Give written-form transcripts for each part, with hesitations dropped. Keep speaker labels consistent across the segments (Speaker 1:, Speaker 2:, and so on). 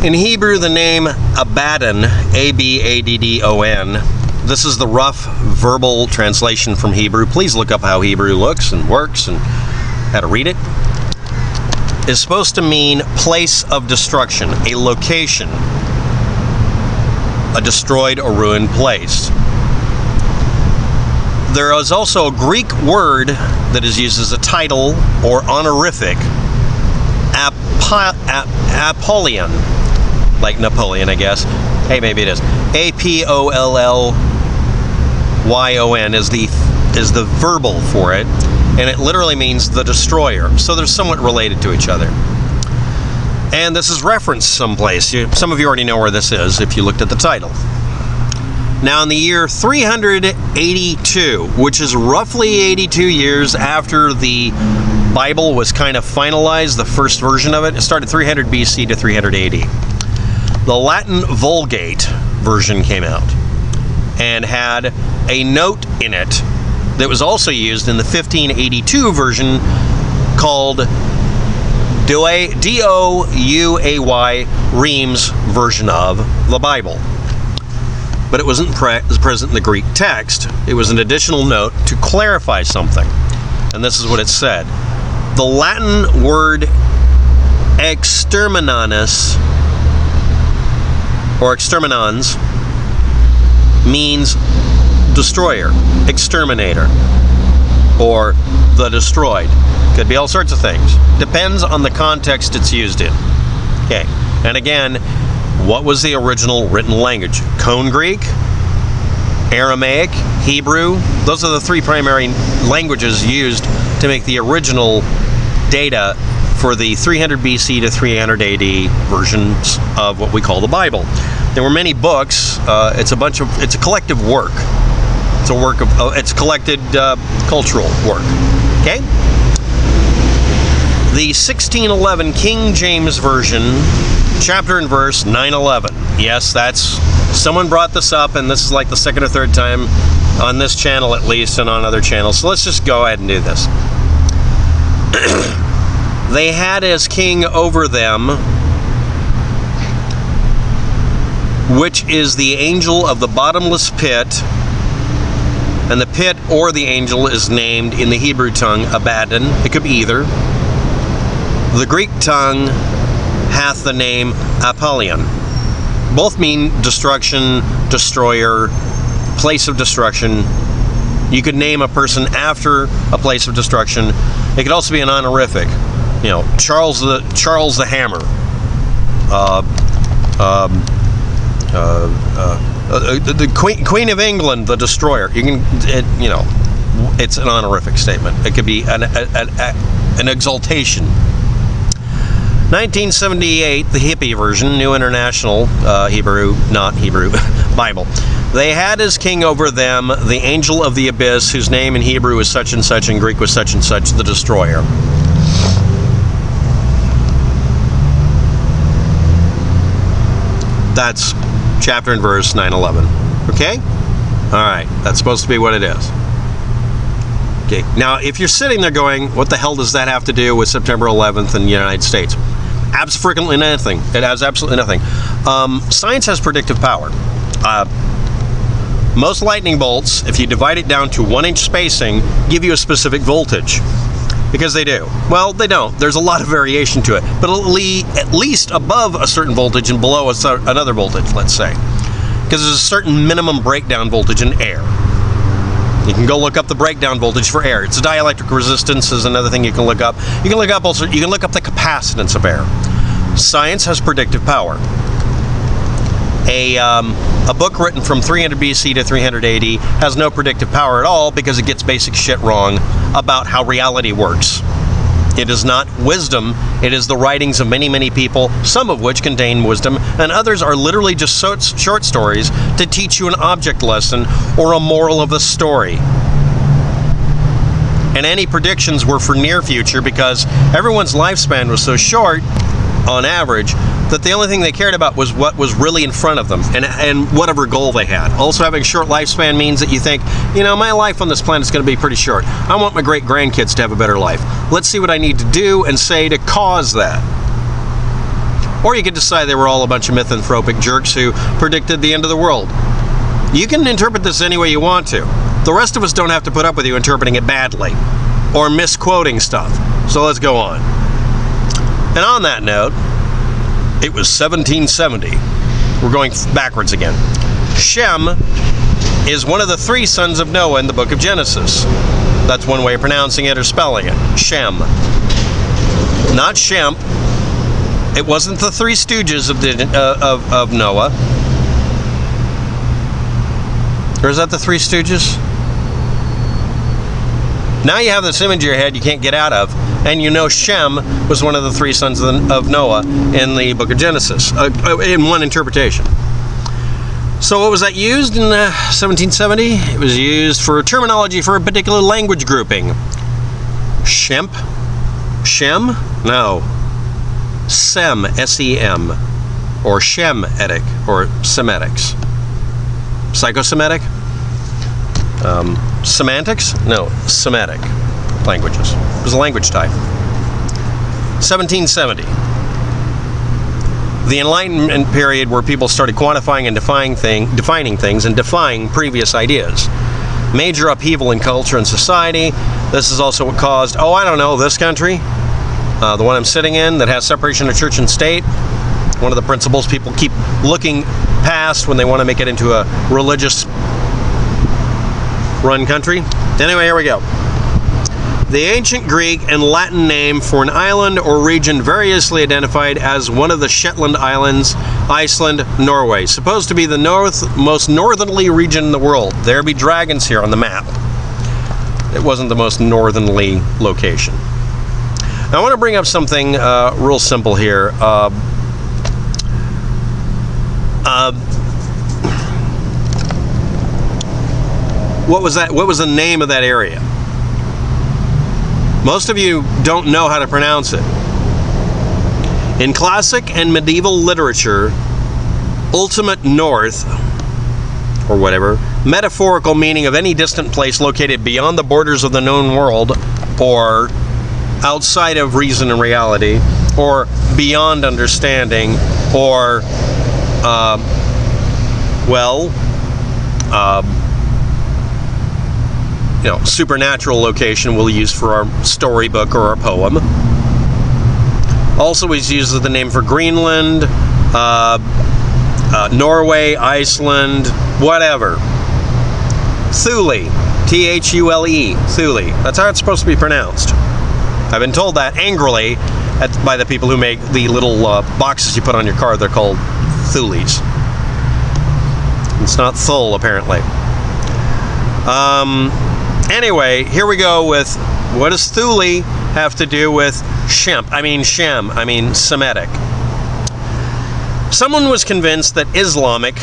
Speaker 1: In Hebrew, the name Abaddon, A-B-A-D-D-O-N, this is the rough verbal translation from Hebrew. Please look up how Hebrew looks and works and how to read it. Is supposed to mean place of destruction, a location, a destroyed or ruined place. There is also a Greek word that is used as a title or honorific, Apollyon, like Napoleon, I guess. Hey, maybe it is. A-P-O-L-L-Y-O-N is the verbal for it, and it literally means the destroyer. So they're somewhat related to each other. And this is referenced someplace. Some of you already know where this is if you looked at the title. Now, in the year 382, which is roughly 82 years after the Bible was kind of finalized, the first version of it, it started 300 BC to 300 AD. The Latin Vulgate version came out and had a note in it that was also used in the 1582 version called D-O-U-A-Y, Reims version of the Bible. But it wasn't present in the Greek text. It was an additional note to clarify something. And this is what it said. The Latin word exterminans, or exterminans, means destroyer, exterminator, or the destroyed. Could be all sorts of things. Depends on the context it's used in. Okay, and again, what was the original written language? Koine Greek, Aramaic, Hebrew. Those are the three primary languages used to make the original data for the 300 BC to 300 AD versions of what we call the Bible. There were many books. It's a collective work. It's a work of, it's collected cultural work. Okay? The 1611 King James Version, chapter and verse 911. Yes, someone brought this up, and this is like the second or third time on this channel at least, and on other channels. So let's just go ahead and do this. They had as king over them, which is the angel of the bottomless pit, and the pit or the angel is named in the Hebrew tongue Abaddon. It could be either. The Greek tongue hath the name Apollyon. Both mean destruction, destroyer, place of destruction. You could name a person after a place of destruction. It could also be an honorific. You know, Charles the Hammer. The Queen of England, the destroyer. You can, it's an honorific statement. It could be an exaltation. 1978, the hippie version, New International Hebrew, not Hebrew, Bible. They had as king over them the angel of the abyss, whose name in Hebrew is such and such, in Greek was such and such, the destroyer. That's chapter and verse 911. Okay? All right, that's supposed to be what it is. Okay, now if you're sitting there going, what the hell does that have to do with September 11th in the United States? Absolutely nothing. It has absolutely nothing. Science has predictive power. Most lightning bolts, if you divide it down to 1-inch spacing, give you a specific voltage. Because they do. Well, they don't. There's a lot of variation to it. But at least above a certain voltage and below another voltage, let's say. Because there's a certain minimum breakdown voltage in air. You can go look up the breakdown voltage for air. It's a dielectric resistance is another thing you can look up. You can look up the capacitance of air. Science has predictive power. A book written from 300 BC to 300 AD has no predictive power at all because it gets basic shit wrong about how reality works. It is not wisdom, it is the writings of many, many people, some of which contain wisdom, and others are literally just short stories to teach you an object lesson or a moral of the story. And any predictions were for near future because everyone's lifespan was so short, on average, that the only thing they cared about was what was really in front of them and whatever goal they had. Also, having a short lifespan means that you think, my life on this planet is going to be pretty short. I want my great-grandkids to have a better life. Let's see what I need to do and say to cause that. Or you could decide they were all a bunch of misanthropic jerks who predicted the end of the world. You can interpret this any way you want to. The rest of us don't have to put up with you interpreting it badly or misquoting stuff. So let's go on. And on that note, it was 1770. We're going backwards again. Shem is one of the 3 sons of Noah in the book of Genesis. That's one way of pronouncing it or spelling it. Shem. Not Shemp. It wasn't the 3 stooges of Noah. Or is that the 3 stooges? Now you have this image in your head you can't get out of, and you know Shem was one of the 3 sons of Noah in the book of Genesis, in one interpretation. So what was that used in 1770? It was used for terminology for a particular language grouping. Shemp? Shem? No. Sem, S-E-M, or Shemitic, or Semitics. Psychosemitic? Semantics? No, Semitic languages. It was a language type. 1770. The Enlightenment period where people started quantifying and defining things and defying previous ideas. Major upheaval in culture and society. This is also what caused, this country, the one I'm sitting in, that has separation of church and state. One of the principles people keep looking past when they want to make it into a religious run country. Anyway, here we go. The ancient Greek and Latin name for an island or region variously identified as one of the Shetland Islands, Iceland, Norway. Supposed to be the most northerly region in the world. There be dragons here on the map. It wasn't the most northerly location. Now, I want to bring up something real simple here. What was that? What was the name of that area? Most of you don't know how to pronounce it. In classic and medieval literature, ultimate north, or whatever, metaphorical meaning of any distant place located beyond the borders of the known world, or outside of reason and reality, or beyond understanding, or, supernatural location we'll use for our storybook or our poem. Also is used as the name for Greenland, Norway, Iceland, whatever. Thule, T-H-U-L-E, Thule. That's how it's supposed to be pronounced. I've been told that angrily by the people who make the little boxes you put on your car. They're called Thules. It's not Thule, apparently. Anyway, here we go with, what does Thule have to do with Shem, Semitic? Someone was convinced that Islamic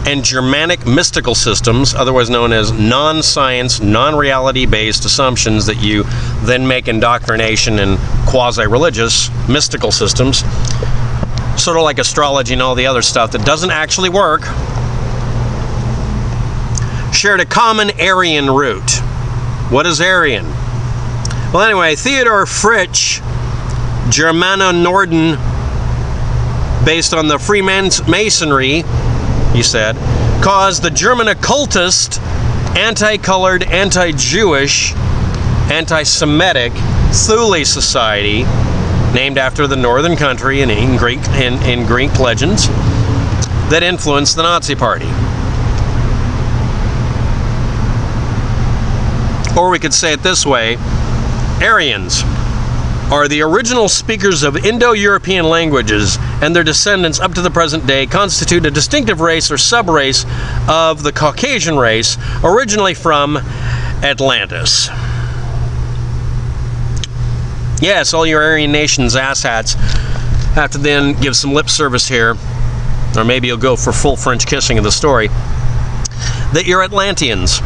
Speaker 1: and Germanic mystical systems, otherwise known as non-science, non-reality-based assumptions that you then make indoctrination and quasi-religious mystical systems, sort of like astrology and all the other stuff that doesn't actually work, shared a common Aryan root. What is Aryan? Well, anyway, Theodor Fritsch, Germano-Norden, based on the Freemasonry, he said, caused the German occultist, anti-colored, anti-Jewish, anti-Semitic Thule Society, named after the northern country in Greek legends, that influenced the Nazi Party. Or we could say it this way: Aryans are the original speakers of Indo-European languages, and their descendants up to the present day constitute a distinctive race or sub-race of the Caucasian race, originally from Atlantis. Yes, all your Aryan nations asshats have to then give some lip service here, or maybe you'll go for full French kissing of the story, that you're Atlanteans.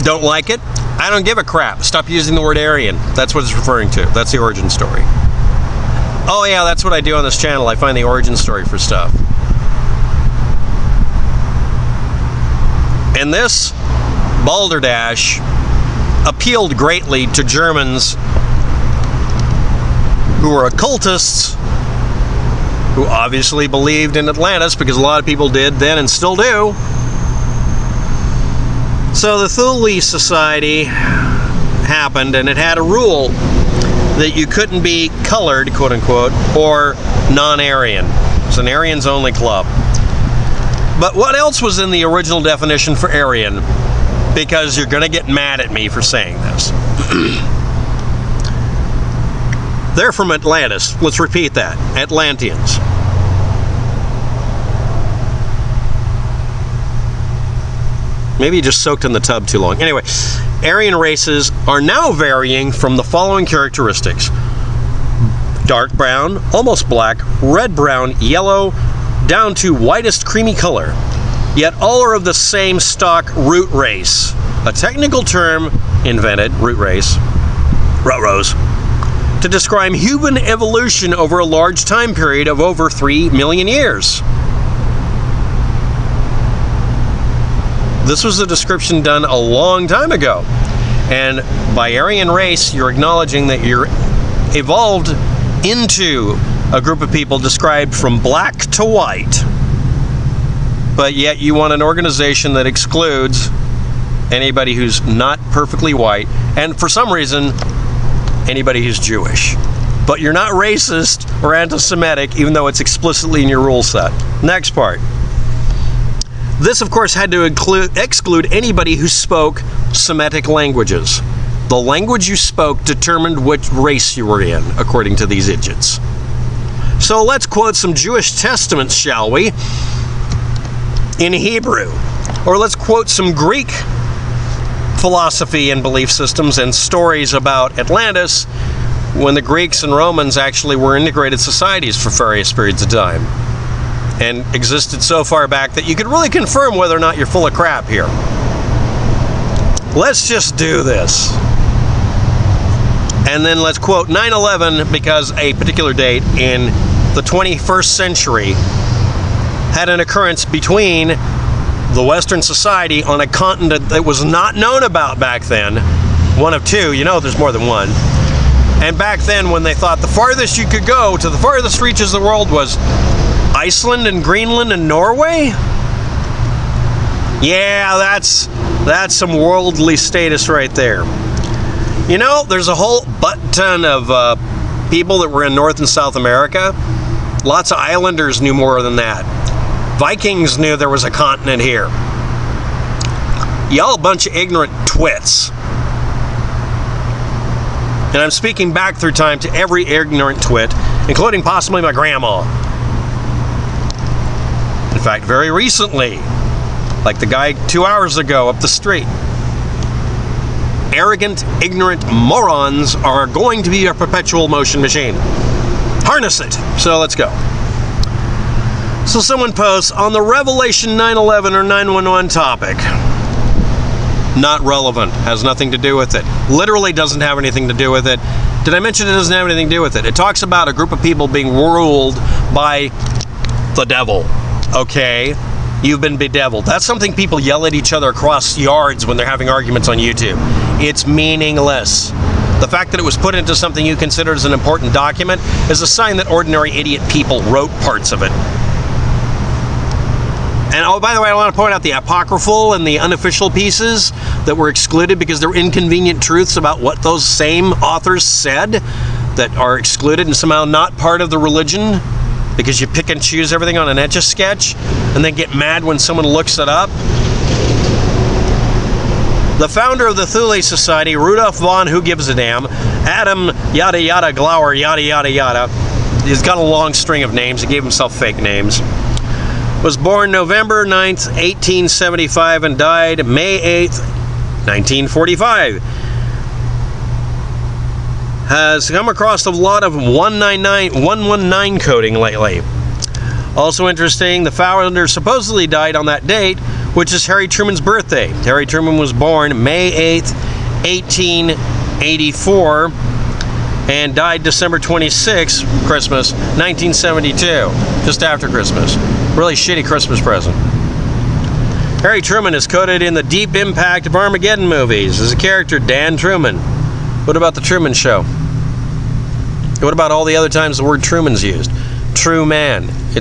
Speaker 1: Don't like it? I don't give a crap. Stop using the word Aryan. That's what it's referring to. That's the origin story. Oh yeah, that's what I do on this channel. I find the origin story for stuff. And this balderdash appealed greatly to Germans who were occultists who obviously believed in Atlantis, because a lot of people did then and still do. So the Thule Society happened, and it had a rule that you couldn't be colored, quote unquote, or non-Aryan. It's an Aryans only club. But what else was in the original definition for Aryan? Because you're going to get mad at me for saying this. They're from Atlantis. Let's repeat that. Atlanteans. Maybe you just soaked in the tub too long. Anyway, Aryan races are now varying from the following characteristics: dark brown, almost black, red brown, yellow, down to whitest creamy color. Yet all are of the same stock root race. A technical term invented, root race, ruh-rohs, to describe human evolution over a large time period of over 3 million years. This was a description done a long time ago. And by Aryan race, you're acknowledging that you're evolved into a group of people described from black to white. But yet you want an organization that excludes anybody who's not perfectly white, and for some reason, anybody who's Jewish. But you're not racist or anti-Semitic, even though it's explicitly in your rule set. Next part. This, of course, had to exclude anybody who spoke Semitic languages. The language you spoke determined which race you were in, according to these idiots. So let's quote some Jewish testaments, shall we? In Hebrew. Or let's quote some Greek philosophy and belief systems and stories about Atlantis, when the Greeks and Romans actually were integrated societies for various periods of time, and existed so far back that you could really confirm whether or not you're full of crap here. Let's just do this. And then let's quote 9/11, because a particular date in the 21st century had an occurrence between the Western society on a continent that was not known about back then. One of two, you know there's more than one. And back then, when they thought the farthest you could go to the farthest reaches of the world was Iceland and Greenland and Norway? Yeah, that's some worldly status right there. You know, there's a whole butt-ton of people that were in North and South America. Lots of islanders knew more than that. Vikings knew there was a continent here. Y'all a bunch of ignorant twits. And I'm speaking back through time to every ignorant twit, including possibly my grandma. In fact, very recently, like the guy 2 hours ago up the street. Arrogant, ignorant morons are going to be a perpetual motion machine. Harness it. So let's go. So someone posts on the Revelation 9/11 or 9/11 topic. Not relevant. Has nothing to do with it. Literally doesn't have anything to do with it. Did I mention it doesn't have anything to do with it? It talks about a group of people being ruled by the devil. Okay? You've been bedeviled. That's something people yell at each other across yards when they're having arguments on YouTube. It's meaningless. The fact that it was put into something you consider as an important document is a sign that ordinary idiot people wrote parts of it. And oh, by the way, I want to point out the apocryphal and the unofficial pieces that were excluded because they're inconvenient truths about what those same authors said that are excluded and somehow not part of the religion, because you pick and choose everything on an Etch-a-Sketch and then get mad when someone looks it up. The founder of the Thule Society, Rudolf von Who Gives a Damn, Adam yada yada Glauer yada yada yada, he's got a long string of names, he gave himself fake names, was born November 9th, 1875 and died May 8th, 1945. Has come across a lot of 119 coding lately. Also interesting, the founder supposedly died on that date, which is Harry Truman's birthday. Harry Truman was born May 8th, 1884, and died December 26th, Christmas, 1972, just after Christmas. Really shitty Christmas present. Harry Truman is coded in the Deep Impact of Armageddon movies as a character, Dan Truman. What about the Truman Show? What about all the other times the word Truman's used? true man.